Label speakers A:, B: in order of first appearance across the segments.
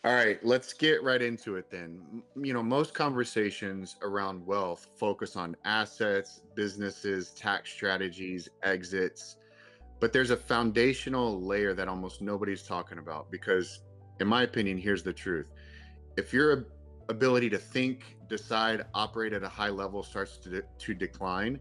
A: All right, let's get right into it then. Most conversations around wealth focus on assets, businesses, tax strategies, exits, but there's a foundational layer that almost nobody's talking about because, in my opinion, here's the truth. If your ability to think, decide, operate at a high level starts to decline,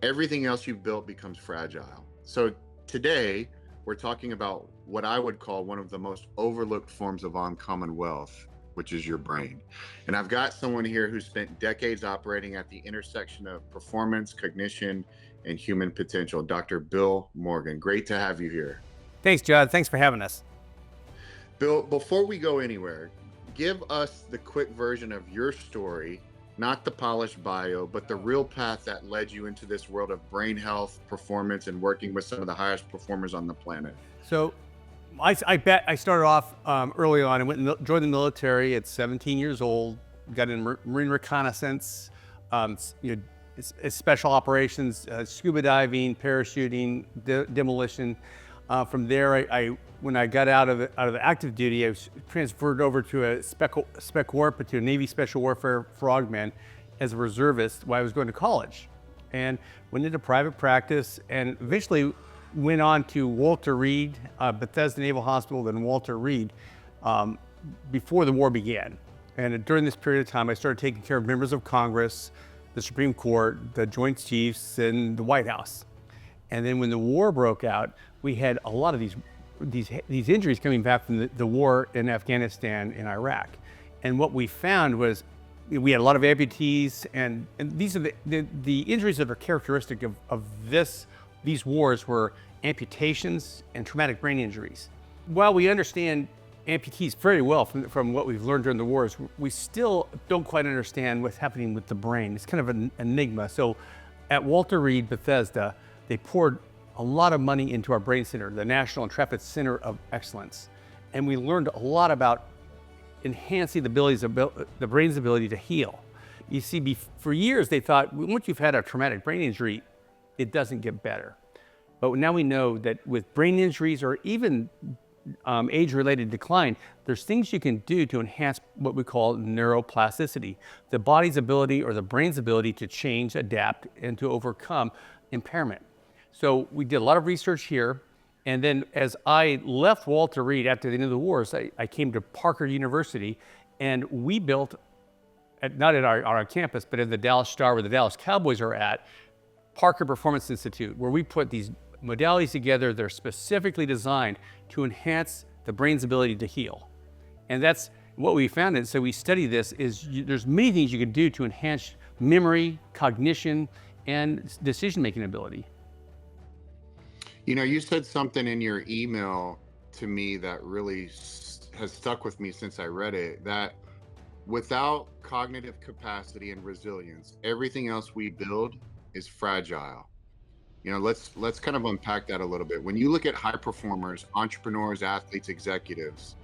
A: everything else you've built becomes fragile. So today, we're talking about what I would call one of the most overlooked forms of uncommon wealth, which is your brain. And I've got someone here who spent decades operating at the intersection of performance, cognition, and human potential, Dr. Bill Morgan. Great to have you here.
B: Thanks, Judd. Thanks for having us.
A: Bill, before we go anywhere, give us the quick version of your story, not the polished bio, but the real path that led you into this world of brain health, performance, and working with some of the highest performers on the planet.
B: So, I bet I started off early on. I went and joined the military at 17 years old. Got in Marine reconnaissance, special operations, scuba diving, parachuting, demolition. From there, when I got out of active duty, I was transferred over to a spec warp to a Navy Special Warfare Frogman as a reservist while I was going to college, and went into private practice, and eventually went on to Walter Reed, Bethesda Naval Hospital, then Walter Reed, before the war began. And during this period of time, I started taking care of members of Congress, the Supreme Court, the Joint Chiefs, and the White House. And then when the war broke out, we had a lot of these injuries coming back from the war in Afghanistan and Iraq. And what we found was we had a lot of amputees, and these are the injuries that are characteristic of these wars were amputations and traumatic brain injuries. While we understand amputees very well from what we've learned during the wars, we still don't quite understand what's happening with the brain. It's kind of an enigma. So at Walter Reed, Bethesda, they poured a lot of money into our brain center, the National Intrepid Center of Excellence. And we learned a lot about enhancing the brain's ability to heal. You see, for years they thought once you've had a traumatic brain injury, it doesn't get better. But now we know that with brain injuries or even age-related decline, there's things you can do to enhance what we call neuroplasticity, the body's ability or the brain's ability to change, adapt, and to overcome impairment. So we did a lot of research here. And then as I left Walter Reed after the end of the wars, I came to Parker University, and we built, not at our campus, but at the Dallas Star where the Dallas Cowboys are at, Parker Performance Institute, where we put these modalities together. They're specifically designed to enhance the brain's ability to heal. And that's what we found. And so we study this there's many things you can do to enhance memory, cognition, and decision-making ability.
A: You said something in your email to me that really has stuck with me since I read it, that without cognitive capacity and resilience, everything else we build is fragile. Let's kind of unpack that a little bit. When you look at high performers, entrepreneurs, athletes, executives,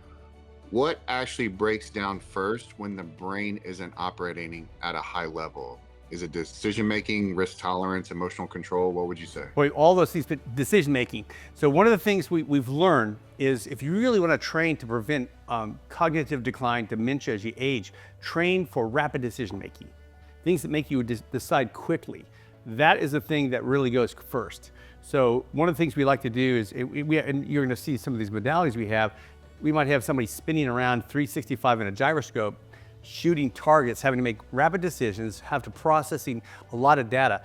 A: what actually breaks down first when the brain isn't operating at a high level? Is it decision making, risk tolerance, emotional control? What would you say?
B: Boy, all those things, but decision making. So one of the things we've learned is if you really want to train to prevent cognitive decline, dementia as you age, train for rapid decision making. Things that make you decide quickly. That is the thing that really goes first. So one of the things we like to do is, and you're going to see some of these modalities we have, we might have somebody spinning around 365 in a gyroscope, shooting targets, having to make rapid decisions, have to processing a lot of data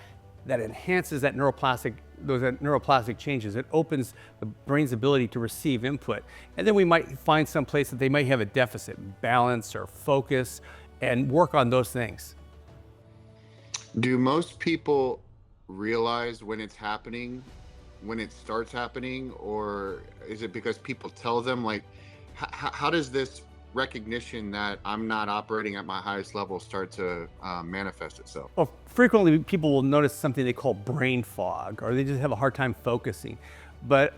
B: that enhances those neuroplastic changes. It opens the brain's ability to receive input. And then we might find some place that they might have a deficit, balance or focus, and work on those things.
A: Do most people realize when it's happening, when it starts happening, or is it because people tell them? Like, how does this recognition that I'm not operating at my highest level start to manifest itself?
B: Well, frequently people will notice something they call brain fog, or they just have a hard time focusing. But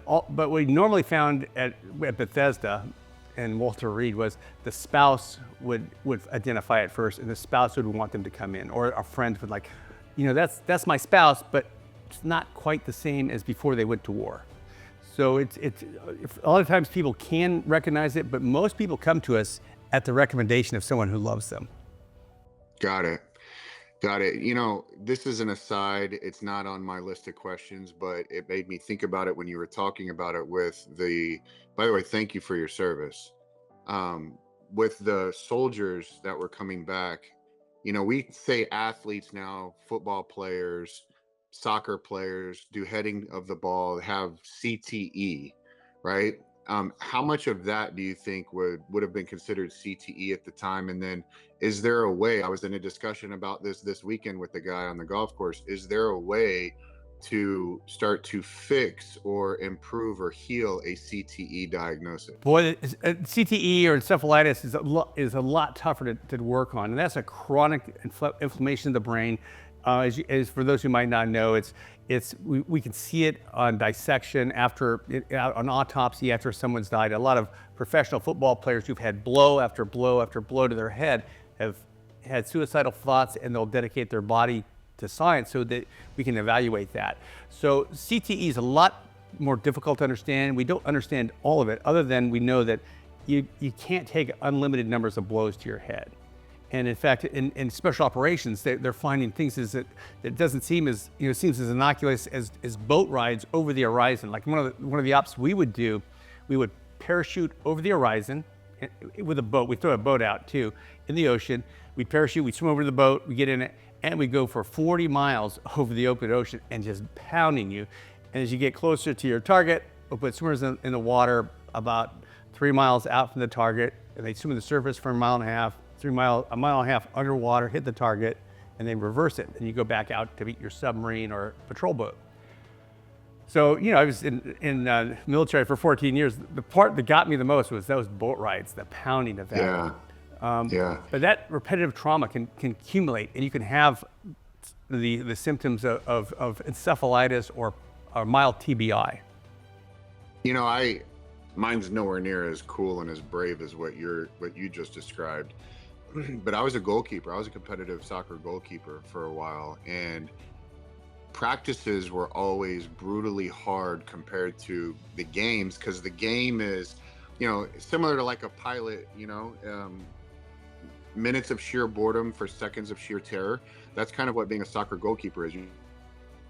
B: we normally found at Bethesda and Walter Reed was the spouse would identify it first, and the spouse would want them to come in, or a friend would like, that's my spouse, but it's not quite the same as before they went to war. So a lot of times people can recognize it, but most people come to us at the recommendation of someone who loves them.
A: Got it. Got it. This is an aside. It's not on my list of questions, but it made me think about it when you were talking about it by the way, thank you for your service. Um, with the soldiers that were coming back, we say athletes now, football players, soccer players do heading of the ball, have CTE, right? How much of that do you think would have been considered CTE at the time? And then is there a way, I was in a discussion about this weekend with the guy on the golf course, is there a way to start to fix or improve or heal a CTE diagnosis?
B: Boy, CTE or encephalitis is a lot tougher to work on, and that's a chronic inflammation of the brain. As for those who might not know, we can see it on dissection on autopsy after someone's died. A lot of professional football players who've had blow after blow after blow to their head have had suicidal thoughts, and they'll dedicate their body to science so that we can evaluate that. So CTE is a lot more difficult to understand. We don't understand all of it, other than we know that you can't take unlimited numbers of blows to your head. And in fact, in special operations, they're finding things that doesn't seem as, seems as innocuous as boat rides over the horizon. Like one of the ops we would do, we would parachute over the horizon with a boat. We throw a boat out too in the ocean. We parachute, we swim over the boat, we get in it, and we go for 40 miles over the open ocean and just pounding you. And as you get closer to your target, we'll put swimmers in the water about 3 miles out from the target, and they swim to the surface for a mile and a half, a mile and a half underwater, hit the target, and then reverse it. And you go back out to meet your submarine or patrol boat. So, I was in military for 14 years. The part that got me the most was those boat rides, the pounding of that.
A: Yeah.
B: But that repetitive trauma can accumulate, and you can have the symptoms of encephalitis or mild TBI.
A: Mine's nowhere near as cool and as brave as what you just described. But I was a goalkeeper. I was a competitive soccer goalkeeper for a while, and practices were always brutally hard compared to the games, because the game is, similar to like a pilot, minutes of sheer boredom for seconds of sheer terror. That's kind of what being a soccer goalkeeper is.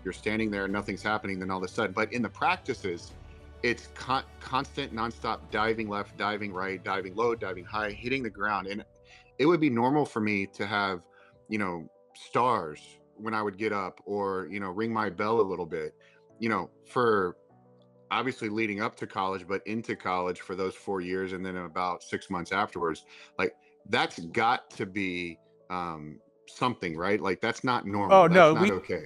A: You're standing there, nothing's happening, then all of a sudden. But in the practices, it's constant, nonstop diving left, diving right, diving low, diving high, hitting the ground. And it would be normal for me to have, stars when I would get up, or, ring my bell a little bit, for obviously leading up to college, but into college for those 4 years. And then about 6 months afterwards, like that's got to be something, right? Like that's not normal.
B: Oh, no,
A: that's not okay.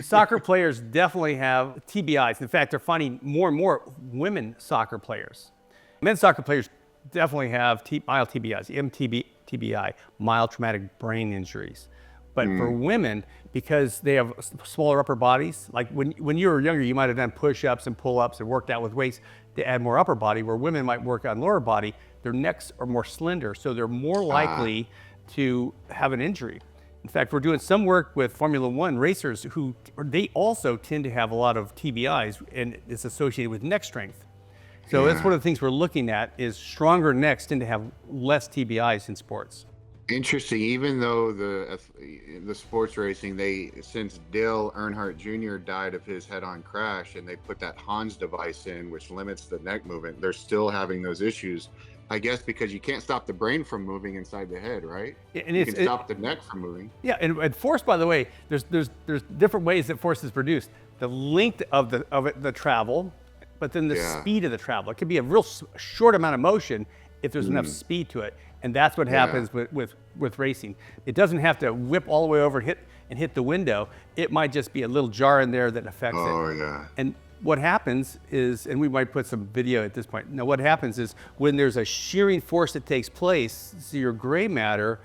B: Soccer players definitely have TBIs. In fact, they're finding more and more women soccer players. Men's soccer players definitely have mild TBIs, TBI, mild traumatic brain injuries. But for women, because they have smaller upper bodies, like when you were younger, you might have done push-ups and pull-ups and worked out with weights to add more upper body, where women might work on lower body. Their necks are more slender, so they're more likely to have an injury. In fact, we're doing some work with Formula One racers they also tend to have a lot of TBIs, and it's associated with neck strength. So that's one of the things we're looking at, is stronger necks tend to have less TBIs in sports.
A: Interesting. Even though the sports racing, since Dale Earnhardt Jr. died of his head-on crash, and they put that Hans device in, which limits the neck movement, they're still having those issues. I guess because you can't stop the brain from moving inside the head, right? And you can stop the neck from moving.
B: Yeah, and force, by the way, there's different ways that force is produced. The length of the travel, but then the speed of the travel. It could be a real short amount of motion if there's enough speed to it, and that's what happens with racing. It doesn't have to whip all the way over and hit the window. It might just be a little jar in there that affects it.
A: Oh yeah.
B: And what happens is, and we might put some video at this point. Now, what happens is when there's a shearing force that takes place, so your gray matter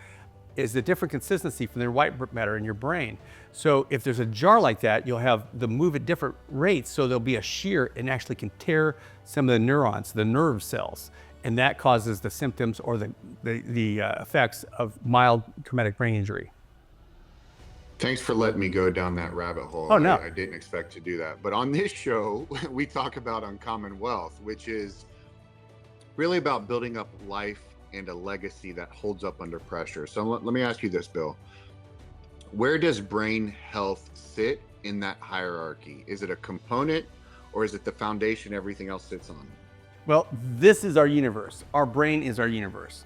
B: is a different consistency from the white matter in your brain. So if there's a jar like that, you'll have the move at different rates, so there'll be a shear and actually can tear some of the neurons, the nerve cells, and that causes the symptoms or the effects of mild traumatic brain injury.
A: Thanks for letting me go down that rabbit hole.
B: Oh,
A: I,
B: no.
A: I didn't expect to do that. But on this show, we talk about uncommon wealth, which is really about building up life and a legacy that holds up under pressure. So let me ask you this, Bill. Where does brain health sit in that hierarchy? Is it a component or is it the foundation everything else sits on?
B: Well, this is our universe. Our brain is our universe.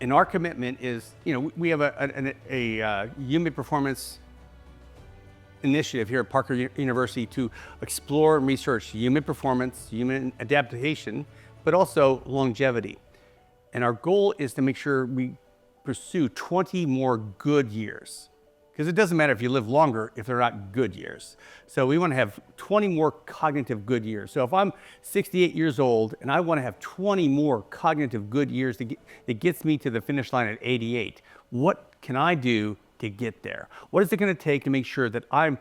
B: And our commitment is, we have a human performance initiative here at Parker University to explore and research human performance, human adaptation, but also longevity. And our goal is to make sure we pursue 20 more good years. Because it doesn't matter if you live longer if they're not good years. So we want to have 20 more cognitive good years. So if I'm 68 years old and I want to have 20 more cognitive good years that gets me to the finish line at 88, what can I do to get there? What is it going to take to make sure that I'm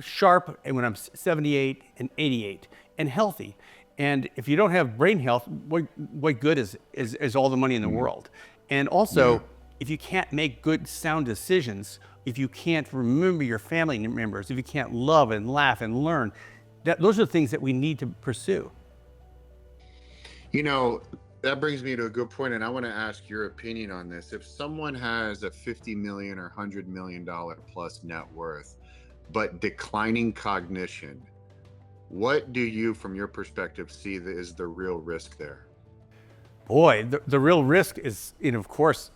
B: sharp and when I'm 78 and 88 and healthy? And if you don't have brain health, what good is all the money in the world? And also, if you can't make good, sound decisions, if you can't remember your family members, if you can't love and laugh and learn, those are things that we need to pursue.
A: You know, that brings me to a good point, and I want to ask your opinion on this. If someone has a 50 million or $100 million plus net worth, but declining cognition, what do you, from your perspective, see that is the real risk there?
B: Boy, the real risk is, of course,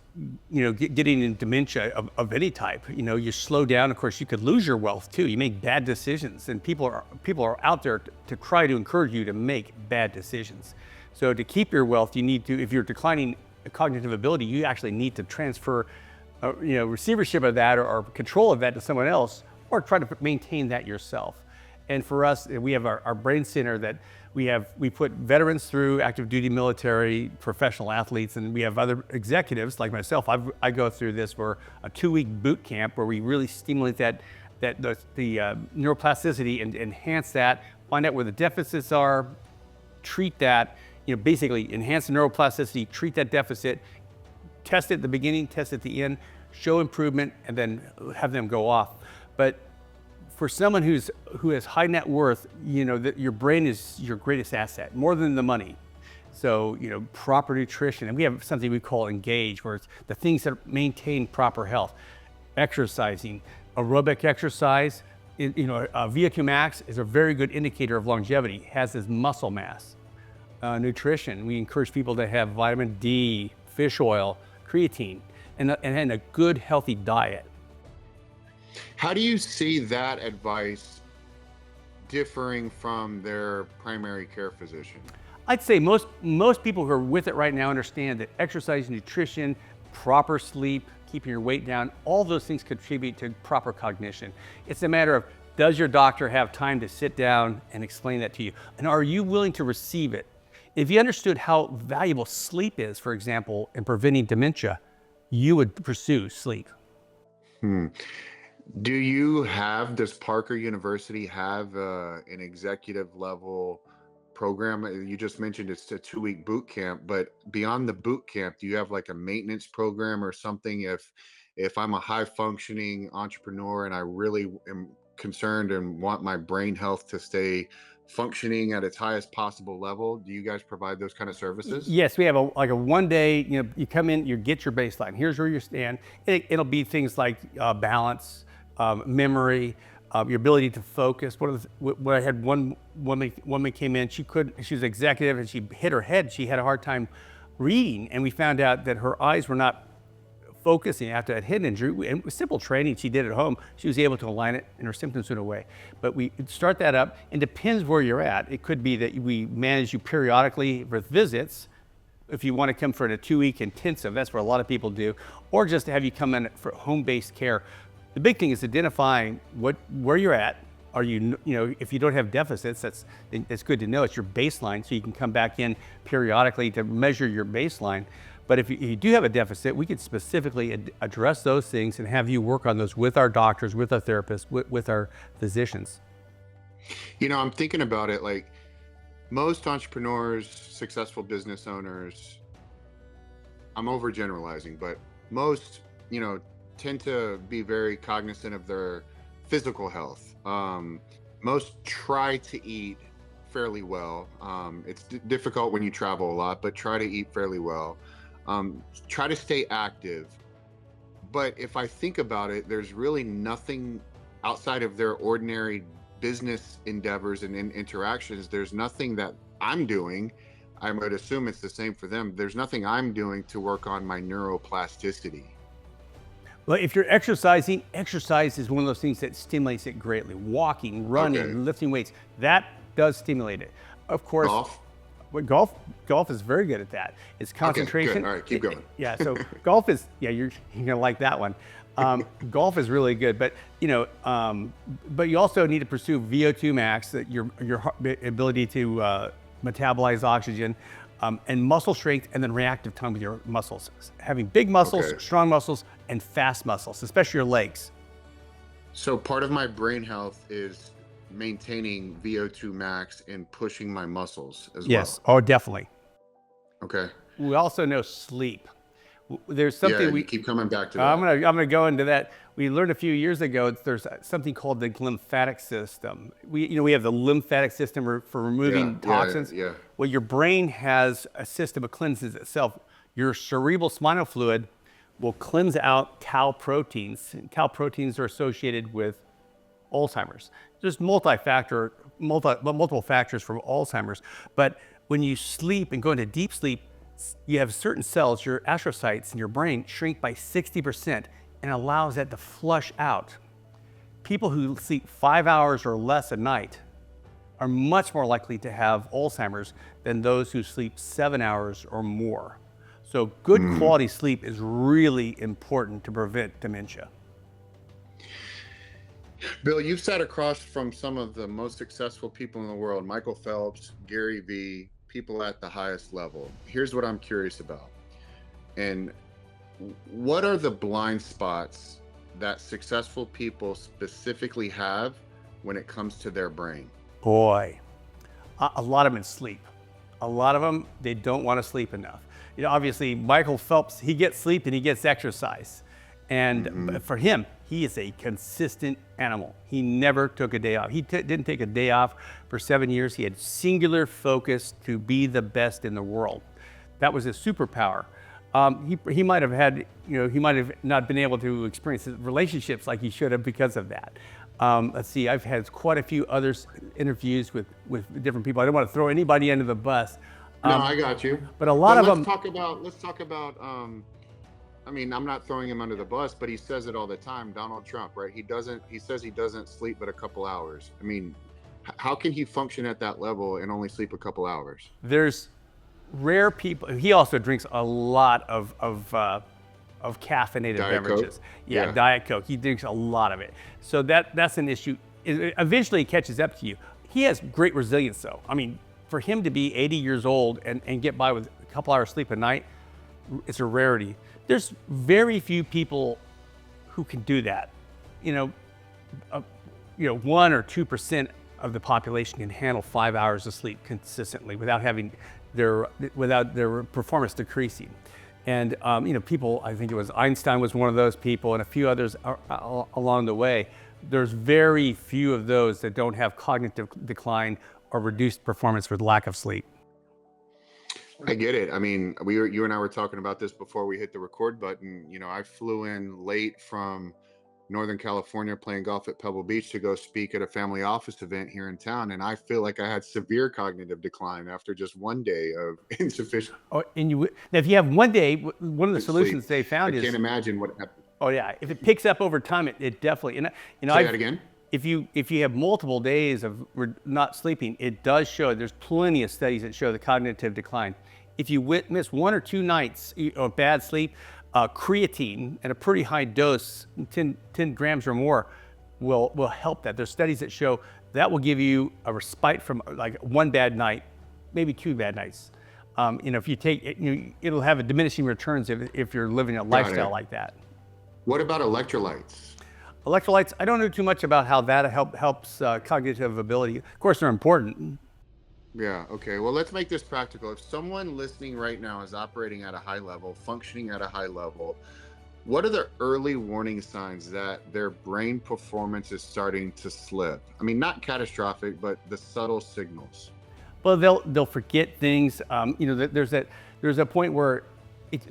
B: getting in dementia of any type. You slow down. Of course, you could lose your wealth too. You make bad decisions, and people are out there to try to encourage you to make bad decisions. So to keep your wealth, you need to, if you're declining cognitive ability, you actually need to transfer, receivership of that or control of that to someone else, or try to maintain that yourself. And for us, we have our brain center that we put veterans through, active duty military, professional athletes, and we have other executives like myself. I go through this for a 2-week boot camp where we really stimulate the neuroplasticity and enhance that, find out where the deficits are, treat that, basically enhance the neuroplasticity, treat that deficit, test it at the beginning, test it at the end, show improvement, and then have them go off. But for someone who has high net worth, that your brain is your greatest asset, more than the money. So, proper nutrition, and we have something we call engage, where it's the things that maintain proper health. Exercising, aerobic exercise, VO2 max is a very good indicator of longevity, has this muscle mass. Nutrition, we encourage people to have vitamin D, fish oil, creatine, and a good healthy diet.
A: How do you see that advice differing from their primary care physician?
B: I'd say most people who are with it right now understand that exercise, nutrition, proper sleep, keeping your weight down, all those things contribute to proper cognition. It's a matter of, does your doctor have time to sit down and explain that to you? And are you willing to receive it? If you understood how valuable sleep is, for example, in preventing dementia, you would pursue sleep.
A: Does Parker University have an executive level program? You just mentioned it's a 2-week boot camp, but beyond the boot camp, do you have like a maintenance program or something if I'm a high functioning entrepreneur and I really am concerned and want my brain health to stay functioning at its highest possible level? Do you guys provide those kind of services?
B: Yes, we have a 1 day, you come in, you get your baseline. Here's where you stand. It'll be things like balance, memory, your ability to focus. What I had one woman came in, she was executive and she hit her head. She had a hard time reading, and we found out that her eyes were not focusing after that head injury. And with simple training she did at home, she was able to align it and her symptoms went away. But we start that up, and depends where you're at. It could be that we manage you periodically with visits. If you want to come for a 2-week intensive, that's where a lot of people do, or just to have you come in for home-based care. The big thing is identifying where you're at. Are if you don't have deficits, that's good to know. It's your baseline, so you can come back in periodically to measure your baseline. But if you do have a deficit, we could specifically address those things and have you work on those with our doctors, with our therapists, with our physicians.
A: I'm thinking about it like most entrepreneurs, successful business owners, I'm overgeneralizing, but most, tend to be very cognizant of their physical health. Most try to eat fairly well. It's difficult when you travel a lot, but try to eat fairly well. Try to stay active. But if I think about it, there's really nothing outside of their ordinary business endeavors and interactions. There's nothing that I'm doing. I would assume it's the same for them. There's nothing I'm doing to work on my neuroplasticity.
B: Well, if you're exercising, exercise is one of those things that stimulates it greatly. Walking, running,
A: Okay.
B: lifting weights, that does stimulate it. Of course,
A: Golf.
B: golf is very good at that. It's
A: Okay,
B: concentration.
A: good. All right, keep going.
B: Yeah, so golf is, yeah, you're gonna like that one. Golf is really good, but but you also need to pursue VO2 max, that your ability to metabolize oxygen, and muscle strength, and then reactive time with your muscles. Having big muscles,
A: Okay.
B: strong muscles, and fast muscles, especially your legs.
A: So part of my brain health is maintaining VO2 max and pushing my muscles as
B: Yes, oh, definitely.
A: well. Okay.
B: We also know sleep. There's
A: Yeah,
B: something
A: you keep coming back to
B: I'm
A: that.
B: gonna go into that. We learned a few years ago there's something called the lymphatic system. We have the lymphatic system for removing toxins.
A: Yeah.
B: Well, your brain has a system that cleanses itself. Your cerebral spinal fluid will cleanse out tau proteins. And tau proteins are associated with Alzheimer's. There's multiple factors for Alzheimer's, but when you sleep and go into deep sleep, you have certain cells, your astrocytes in your brain shrink by 60% and allows that to flush out. People who sleep 5 hours or less a night are much more likely to have Alzheimer's than those who sleep 7 hours or more. So good quality sleep is really important to prevent dementia.
A: Bill, you've sat across from some of the most successful people in the world, Michael Phelps, Gary Vee, people at the highest level. Here's what I'm curious about. And what are the blind spots that successful people specifically have when it comes to their brain?
B: Boy, a lot of them in sleep. A lot of them, they don't want to sleep enough. Obviously, Michael Phelps, he gets sleep and he gets exercise. And for him, he is a consistent animal. He never took a day off. He didn't take a day off for 7 years. He had singular focus to be the best in the world. That was his superpower. He might have had, he might have not been able to experience relationships like he should have because of that. Let's see, I've had quite a few other interviews with different people. I don't want to throw anybody under the bus.
A: No, I got you.
B: But a lot of
A: let's
B: them.
A: Let's talk about. I mean, I'm not throwing him under the bus, but he says it all the time. Donald Trump, right? He says he doesn't sleep but a couple hours. I mean, how can he function at that level and only sleep a couple hours?
B: There's rare people. He also drinks a lot of caffeinated
A: Diet
B: beverages.
A: Coke?
B: Yeah,
A: Yeah.
B: Diet Coke. He drinks a lot of it. So that's an issue. It eventually catches up to you. He has great resilience, though. I mean, for him to be 80 years old and get by with a couple hours sleep a night, it's a rarity. There's very few people who can do that. 1 or 2% of the population can handle 5 hours of sleep consistently without their performance decreasing. And people, I think it was Einstein was one of those people, and a few others along the way. There's very few of those that don't have cognitive decline or reduced performance with lack of sleep.
A: I get it. I mean, you and I were talking about this before we hit the record button. I flew in late from Northern California playing golf at Pebble Beach to go speak at a family office event here in town. And I feel like I had severe cognitive decline after just one day of insufficient
B: Now, if you have one day, one of the solutions
A: sleep.
B: they found
A: I
B: is,
A: can't imagine what happened.
B: oh yeah, if it picks up over time, it definitely,
A: Say that again?
B: If you have multiple days of not sleeping, it does show. There's plenty of studies that show the cognitive decline. If you miss 1 or 2 nights of bad sleep, creatine at a pretty high dose, 10 grams or more, will help that. There's studies that show that will give you a respite from like one bad night, maybe 2 bad nights. If you take it, it'll have a diminishing returns if you're living a lifestyle like that.
A: What about electrolytes?
B: Electrolytes, I don't know too much about how that helps cognitive ability. Of course, they're important.
A: Yeah, okay. Well, let's make this practical. If someone listening right now is operating at a high level, functioning at a high level, What are the early warning signs that their brain performance is starting to slip? I mean, not catastrophic, but the subtle signals.
B: Well, they'll forget things. There's a point where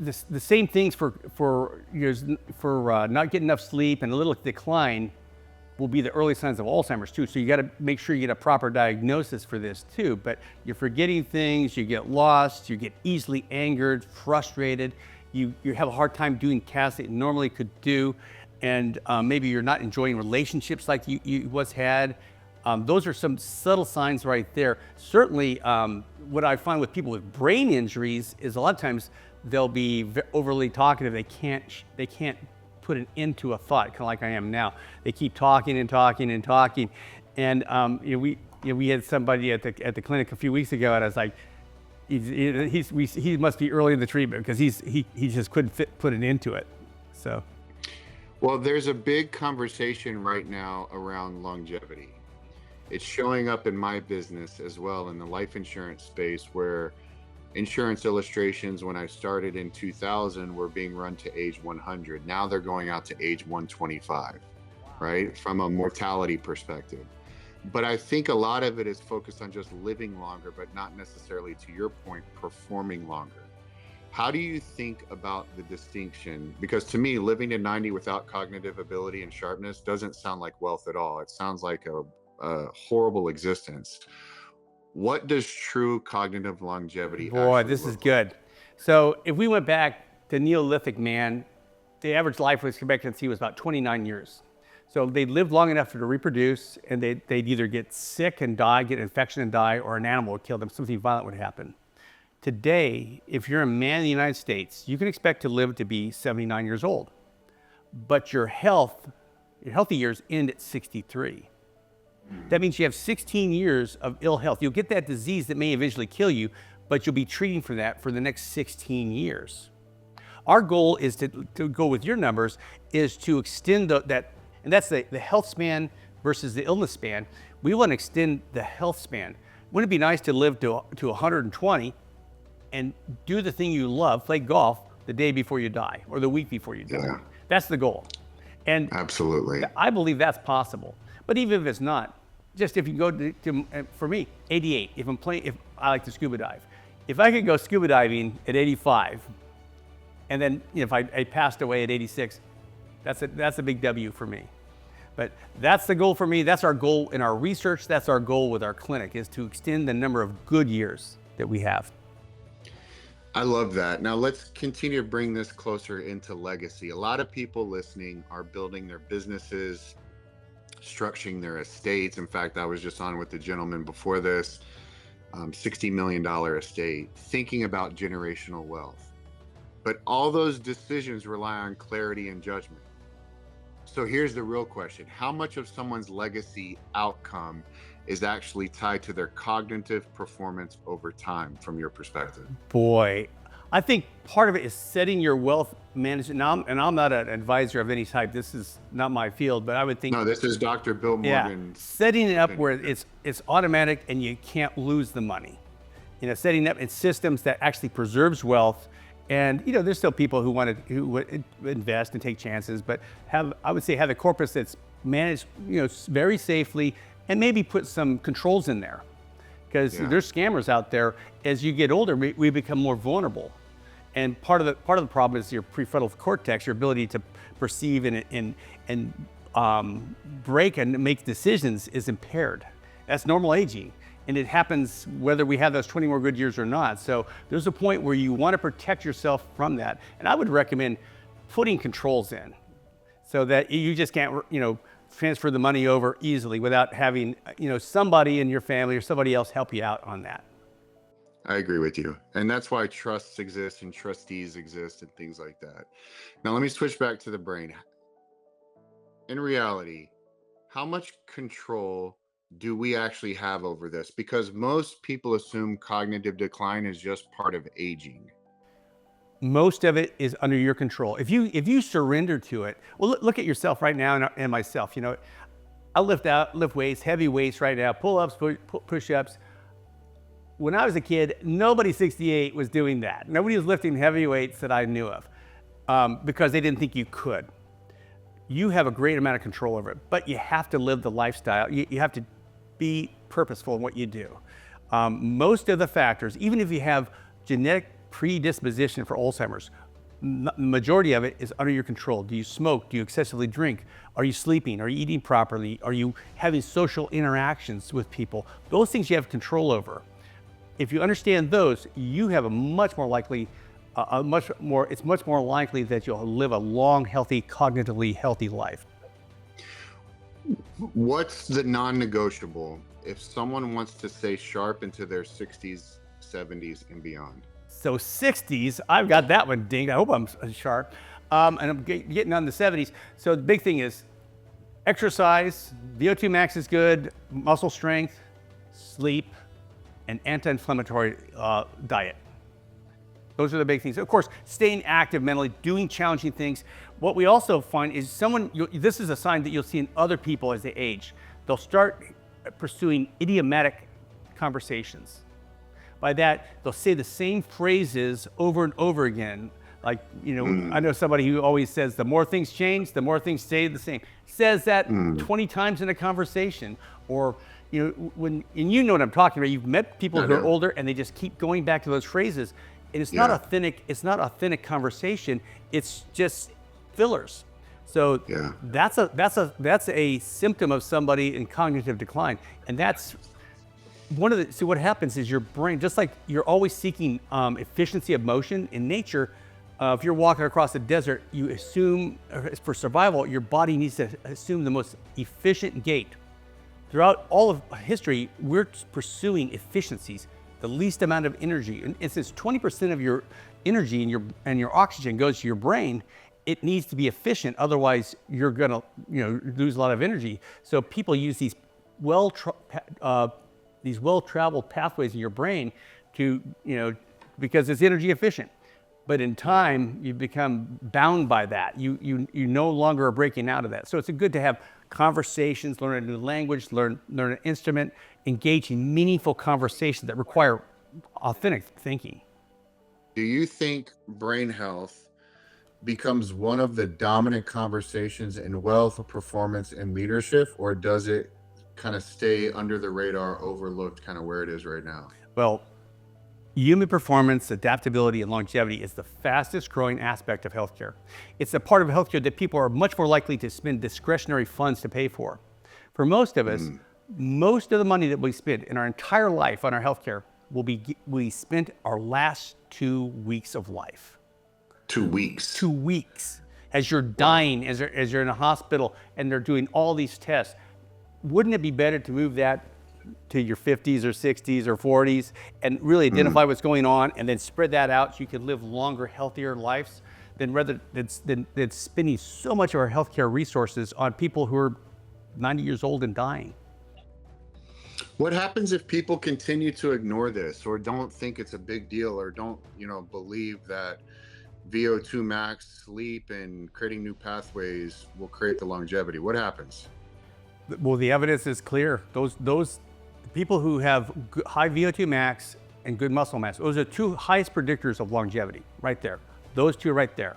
B: the same things for not getting enough sleep and a little decline will be the early signs of Alzheimer's too. So you got to make sure you get a proper diagnosis for this too. But you're forgetting things, you get lost, you get easily angered, frustrated. You have a hard time doing tasks that you normally could do, and maybe you're not enjoying relationships like you once had. Those are some subtle signs right there. Certainly, what I find with people with brain injuries is a lot of times they'll be overly talkative. They can't put an end to a thought, kind of like I am now. They keep talking and talking and talking. And we had somebody at the clinic a few weeks ago, and I was like, he must be early in the treatment because he just couldn't put an end to it. So,
A: Well, there's a big conversation right now around longevity. It's showing up in my business as well in the life insurance space, where insurance illustrations when I started in 2000 were being run to age 100. Now they're going out to age 125, right? From a mortality perspective. But I think a lot of it is focused on just living longer, but not necessarily, to your point, performing longer. How do you think about the distinction? Because to me, living to 90 without cognitive ability and sharpness doesn't sound like wealth at all. It sounds like a horrible existence. What does true cognitive longevity
B: boy,
A: actually
B: this is
A: look like?
B: good. So if we went back to Neolithic man, the average life expectancy was about 29 years. So they lived long enough to reproduce, and they'd either get sick and die, get an infection and die, or an animal would kill them, something violent would happen. Today, if you're a man in the United States, you can expect to live to be 79 years old. But your healthy years end at 63. That means you have 16 years of ill health. You'll get that disease that may eventually kill you, but you'll be treating for that for the next 16 years. Our goal is to go with your numbers, is to extend that, and that's the health span versus the illness span. We want to extend the health span. Wouldn't it be nice to live to 120 and do the thing you love, play golf, the day before you die or the week before you die?
A: Yeah,
B: That's the goal. And
A: absolutely.
B: I believe that's possible. But even if it's not, just if you go for me, 88, if I like to scuba dive. If I could go scuba diving at 85, and then if I passed away at 86, that's a big W for me. But that's the goal for me. That's our goal in our research. That's our goal with our clinic, is to extend the number of good years that we have.
A: I love that. Now let's continue to bring this closer into legacy. A lot of people listening are building their businesses, structuring their estates. In fact, I was just on with the gentleman before this, $60 million estate, thinking about generational wealth. But all those decisions rely on clarity and judgment. So here's the real question. How much of someone's legacy outcome is actually tied to their cognitive performance over time, from your perspective?
B: Boy, I think part of it is setting your wealth management. Now, and I'm not an advisor of any type. This is not my field, but I would think.
A: No, this is Dr. Bill Morgan.
B: Setting it up where it's automatic and you can't lose the money. Setting up in systems that actually preserves wealth. And there's still people who would invest and take chances, but I would say have a corpus that's managed, very safely, and maybe put some controls in there, because there's scammers out there. As you get older, we become more vulnerable, and part of the problem is your prefrontal cortex, your ability to perceive and break and make decisions is impaired. That's normal aging. And it happens whether we have those 20 more good years or not. So there's a point where you want to protect yourself from that. And I would recommend putting controls in so that you just can't, transfer the money over easily without having, somebody in your family or somebody else help you out on that.
A: I agree with you. And that's why trusts exist and trustees exist and things like that. Now, let me switch back to the brain. In reality, how much control do we actually have over this? Because most people assume cognitive decline is just part of aging.
B: Most of it is under your control. If you surrender to it, well, look at yourself right now and myself. I lift weights, heavy weights right now, pull-ups, push-ups. When I was a kid, nobody 68 was doing that. Nobody was lifting heavy weights that I knew of. because they didn't think you could. You have a great amount of control over it, but you have to live the lifestyle. You have to be purposeful in what you do. Most of the factors, even if you have genetic predisposition for Alzheimer's, the majority of it is under your control. Do you smoke? Do you excessively drink? Are you sleeping? Are you eating properly? Are you having social interactions with people? Those things you have control over. If you understand those, you have a much more likely, it's much more likely that you'll live a long, healthy, cognitively healthy life.
A: What's the non-negotiable if someone wants to stay sharp into their 60s, 70s, and beyond?
B: So 60s, I've got that one dinged. I hope I'm sharp. And I'm getting on the 70s. So the big thing is exercise, VO2 max is good, muscle strength, sleep, and anti-inflammatory diet. Those are the big things. Of course, staying active mentally, doing challenging things. What we also find is this is a sign that you'll see in other people as they age. They'll start pursuing idiomatic conversations. By that, they'll say the same phrases over and over again. Like, I know somebody who always says, the more things change, the more things stay the same. Says that 20 times in a conversation. Or, and you know what I'm talking about. You've met people who are older and they just keep going back to those phrases. And it's not authentic conversation. It's just fillers. So that's a symptom of somebody in cognitive decline. And that's see what happens is your brain, just like you're always seeking efficiency of motion in nature, if you're walking across the desert, you assume, for survival, your body needs to assume the most efficient gait. Throughout all of history, we're pursuing efficiencies, the least amount of energy. And since 20% of your energy and your oxygen goes to your brain, it needs to be efficient. Otherwise, you're gonna lose a lot of energy. So people use these well-traveled pathways in your brain to, because it's energy efficient. But in time, you become bound by that. You no longer are breaking out of that. So it's good to have conversations, learn a new language, learn an instrument, engage in meaningful conversations that require authentic thinking.
A: Do you think brain health becomes one of the dominant conversations in wealth, performance, and leadership, or does it kind of stay under the radar, overlooked, kind of where it is right now?
B: Well, human performance, adaptability, and longevity is the fastest growing aspect of healthcare. It's a part of healthcare that people are much more likely to spend discretionary funds to pay for. For most of us, most of the money that we spend in our entire life on our healthcare we spent our last 2 weeks of life.
A: 2 weeks.
B: 2 weeks. As you're dying, as you're in a hospital and they're doing all these tests. Wouldn't it be better to move that to your 50s or 60s or 40s and really identify what's going on and then spread that out so you can live longer, healthier lives than spending so much of our healthcare resources on people who are 90 years old and dying?
A: What happens if people continue to ignore this or don't think it's a big deal or don't, believe that VO2 max, sleep, and creating new pathways will create the longevity? What happens?
B: Well, the evidence is clear. Those people who have high VO2 max and good muscle mass, those are two highest predictors of longevity, right there. Those two right there.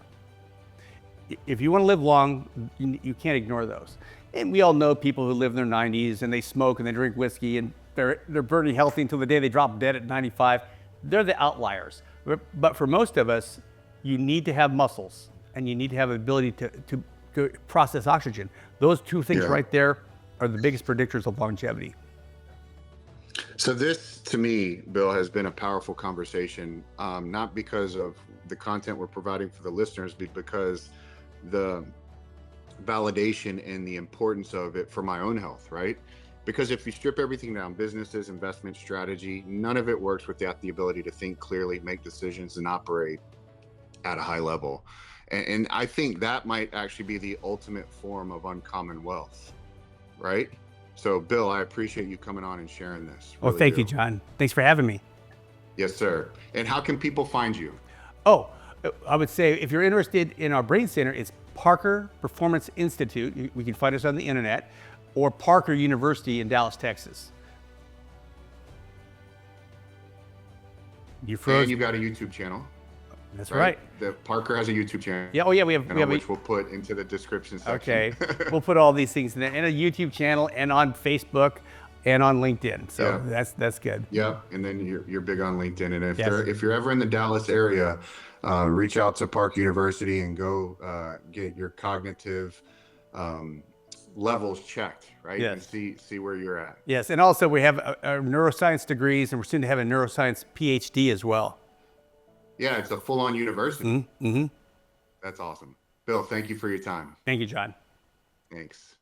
B: If you want to live long, you can't ignore those. And we all know people who live in their 90s and they smoke and they drink whiskey and they're burning healthy until the day they drop dead at 95. They're the outliers. But for most of us, you need to have muscles and you need to have the ability to process oxygen. Those two things right there are the biggest predictors of longevity.
A: So this, to me, Bill, has been a powerful conversation, not because of the content we're providing for the listeners, but because the validation and the importance of it for my own health, right? Because if you strip everything down, businesses, investment strategy, none of it works without the ability to think clearly, make decisions, and operate at a high level. And I think that might actually be the ultimate form of uncommon wealth, right? So, Bill, I appreciate you coming on and sharing this.
B: Well, thank you, John. Thanks for having me.
A: Yes, sir. And how can people find you?
B: Oh, I would say if you're interested in our brain center, it's Parker Performance Institute. We can find us on the internet, or Parker University in Dallas, Texas.
A: You froze. And you've got a YouTube channel.
B: That's right.
A: The Parker has a YouTube channel.
B: Yeah. Oh yeah, we have
A: Which we'll put into the description section.
B: Okay. We'll put all these things in there, and a YouTube channel, and on Facebook, and on LinkedIn. So that's good.
A: Yeah, and then you're big on LinkedIn, and if you're ever in the Dallas area, reach out to Park University and go get your cognitive levels checked, right?
B: Yes.
A: And see where you're at.
B: Yes, and also we have neuroscience degrees, and we're soon to have a neuroscience PhD as well.
A: Yeah, it's a full-on university.
B: Mm-hmm.
A: That's awesome. Bill, thank you for your time.
B: Thank you, John.
A: Thanks.